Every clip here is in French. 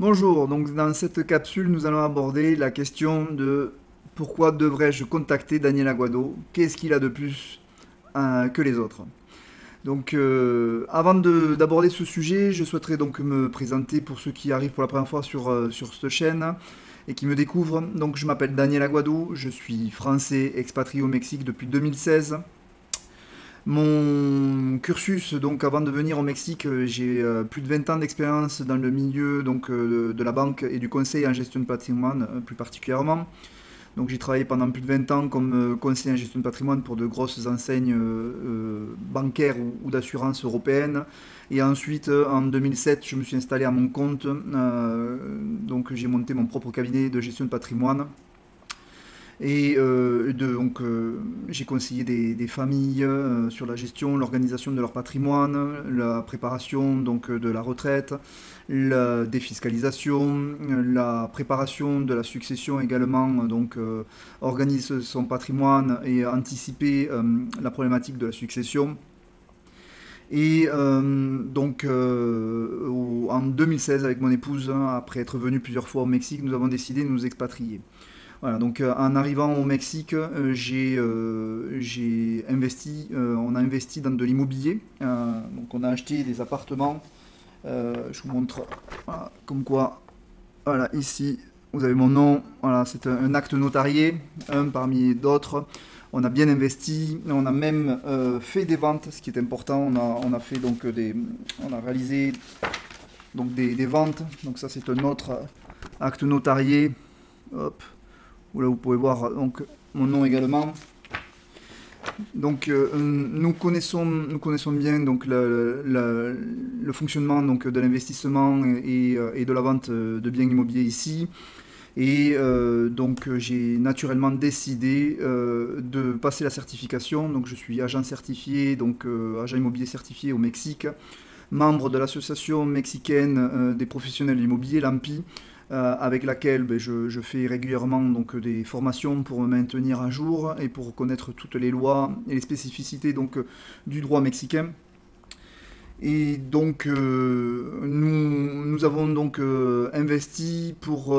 Bonjour, donc dans cette capsule, nous allons aborder la question de pourquoi devrais-je contacter Daniel Aguado? Qu'est-ce qu'il a de plus que les autres? Donc, avant d'aborder ce sujet, je souhaiterais donc me présenter pour ceux qui arrivent pour la première fois sur cette chaîne et qui me découvrent. Donc, je m'appelle Daniel Aguado, je suis français expatrié au Mexique depuis 2016. Mon cursus, donc avant de venir au Mexique, j'ai plus de 20 ans d'expérience dans le milieu donc, de la banque et du conseil en gestion de patrimoine plus particulièrement. Donc j'ai travaillé pendant plus de 20 ans comme conseiller en gestion de patrimoine pour de grosses enseignes bancaires ou d'assurance européennes. Et ensuite, en 2007, je me suis installé à mon compte. Donc j'ai monté mon propre cabinet de gestion de patrimoine. Et donc, j'ai conseillé des familles sur la gestion, l'organisation de leur patrimoine, la préparation donc, de la retraite, la défiscalisation, la préparation de la succession également, donc organise son patrimoine et anticiper la problématique de la succession. Et en 2016, avec mon épouse, après être venu plusieurs fois au Mexique, nous avons décidé de nous expatrier. Voilà, donc en arrivant au Mexique, j'ai investi, on a investi dans de l'immobilier. Donc on a acheté des appartements. Je vous montre, voilà, comme quoi, voilà, ici, vous avez mon nom. Voilà, c'est un acte notarié, un parmi d'autres. On a bien investi, on a même fait des ventes, ce qui est important. On a fait donc on a réalisé donc des ventes. Donc ça, c'est un autre acte notarié. Hop. Là, vous pouvez voir donc, mon nom également. Donc, nous connaissons bien donc, le fonctionnement donc, de l'investissement et de la vente de biens immobiliers ici. Et donc, j'ai naturellement décidé de passer la certification. Donc, je suis agent certifié, donc agent immobilier certifié au Mexique, membre de l'association mexicaine des professionnels de l'immobilier, l'AMPI. Avec laquelle je fais régulièrement donc, des formations pour me maintenir à jour et pour connaître toutes les lois et les spécificités donc, du droit mexicain. Et donc nous avons donc investi pour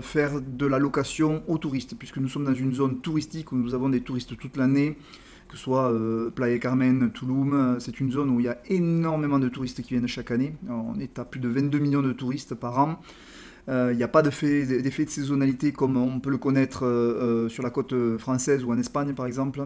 faire de la location aux touristes, puisque nous sommes dans une zone touristique où nous avons des touristes toute l'année, que ce soit Playa Carmen, Tulum. C'est une zone où il y a énormément de touristes qui viennent chaque année. On est à plus de 22 millions de touristes par an. Il n'y a pas d'effet de saisonnalité comme on peut le connaître sur la côte française ou en Espagne par exemple.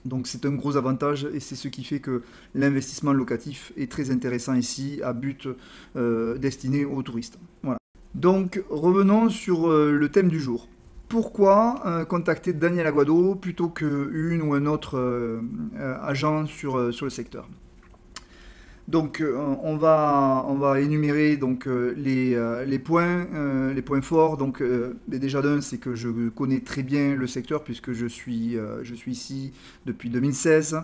Donc c'est un gros avantage et c'est ce qui fait que l'investissement locatif est très intéressant ici à but destiné aux touristes. Voilà. Donc revenons sur le thème du jour. Pourquoi contacter Daniel Aguado plutôt qu'une ou un autre agent sur le secteur? Donc on va énumérer donc, les points forts. Donc déjà d'un, c'est que je connais très bien le secteur puisque je suis ici depuis 2016.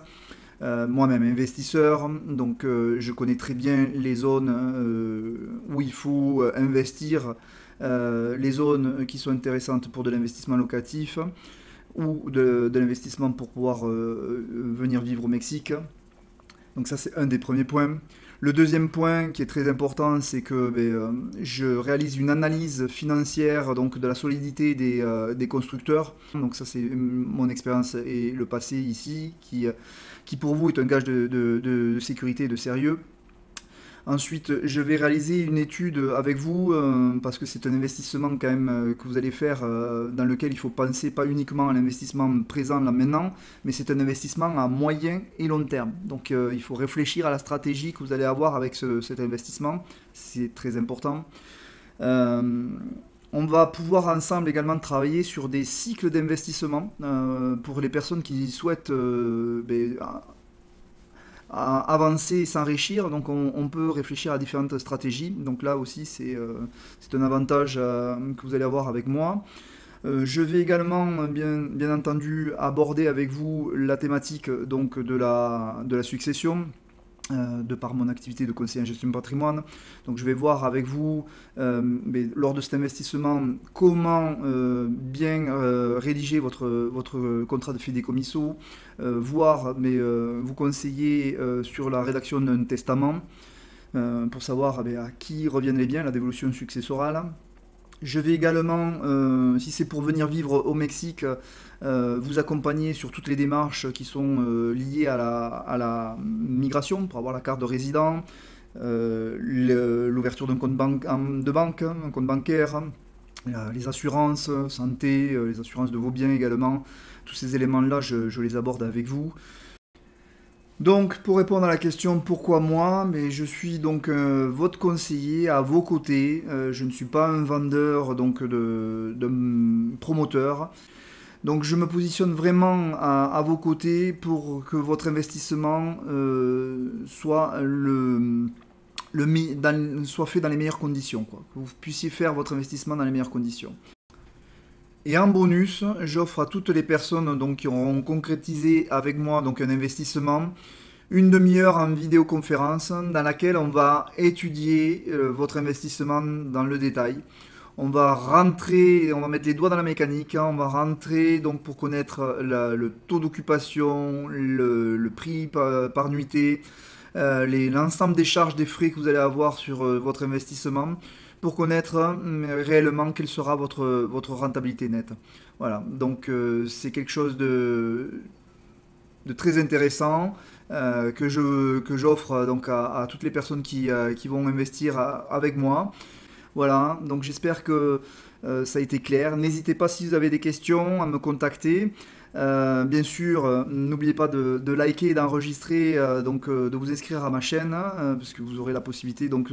Moi-même investisseur, donc je connais très bien les zones où il faut investir, les zones qui sont intéressantes pour de l'investissement locatif ou de l'investissement pour pouvoir venir vivre au Mexique. Donc ça, c'est un des premiers points. Le deuxième point qui est très important, c'est que je réalise une analyse financière donc, de la solidité des constructeurs. Donc ça, c'est mon expérience et le passé ici, qui pour vous est un gage de sécurité et de sérieux. Ensuite, je vais réaliser une étude avec vous parce que c'est un investissement quand même que vous allez faire dans lequel il faut penser pas uniquement à l'investissement présent là maintenant, mais c'est un investissement à moyen et long terme. Donc il faut réfléchir à la stratégie que vous allez avoir avec cet investissement, c'est très important. On va pouvoir ensemble également travailler sur des cycles d'investissement pour les personnes qui souhaitent à avancer et s'enrichir. Donc on peut réfléchir à différentes stratégies. Donc là aussi c'est un avantage que vous allez avoir avec moi. Je vais également bien entendu aborder avec vous la thématique donc, de la succession. De par mon activité de conseiller en gestion de patrimoine. Donc je vais voir avec vous, lors de cet investissement, comment bien rédiger votre contrat de fideikommisso, vous conseiller sur la rédaction d'un testament. pour savoir à qui reviennent les biens, la dévolution successorale. Je vais également, si c'est pour venir vivre au Mexique, vous accompagner sur toutes les démarches qui sont liées à la migration, pour avoir la carte de résident, l'ouverture d'un compte de banque, un compte bancaire, les assurances santé, les assurances de vos biens également. Tous ces éléments-là, je les aborde avec vous. Donc, pour répondre à la question pourquoi moi, mais je suis donc votre conseiller à vos côtés. Je ne suis pas un vendeur donc de promoteur. Donc, je me positionne vraiment à vos côtés pour que votre investissement soit soit fait dans les meilleures conditions, quoi. Que vous puissiez faire votre investissement dans les meilleures conditions. Et en bonus, j'offre à toutes les personnes donc, qui auront concrétisé avec moi donc, un investissement, une demi-heure en vidéoconférence dans laquelle on va étudier votre investissement dans le détail. On va rentrer, on va mettre les doigts dans la mécanique, hein, on va rentrer donc pour connaître le taux d'occupation, le prix par nuitée, l'ensemble des charges, des frais que vous allez avoir sur votre investissement, pour connaître réellement quelle sera votre rentabilité nette. Voilà, donc c'est quelque chose de très intéressant que j'offre donc à toutes les personnes qui vont investir avec moi. Voilà, donc j'espère que ça a été clair. N'hésitez pas si vous avez des questions à me contacter. Bien sûr, n'oubliez pas de liker et d'enregistrer, de vous inscrire à ma chaîne, parce que vous aurez la possibilité donc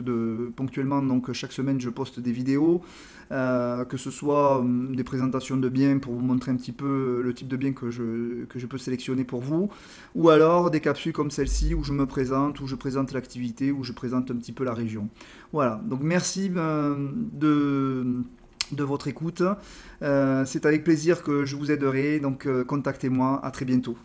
ponctuellement, donc chaque semaine je poste des vidéos, que ce soit des présentations de biens pour vous montrer un petit peu le type de biens que je peux sélectionner pour vous, ou alors des capsules comme celle-ci où je me présente, où je présente l'activité, où je présente un petit peu la région. Voilà, donc merci de votre écoute. C'est avec plaisir que je vous aiderai, donc contactez-moi, à très bientôt.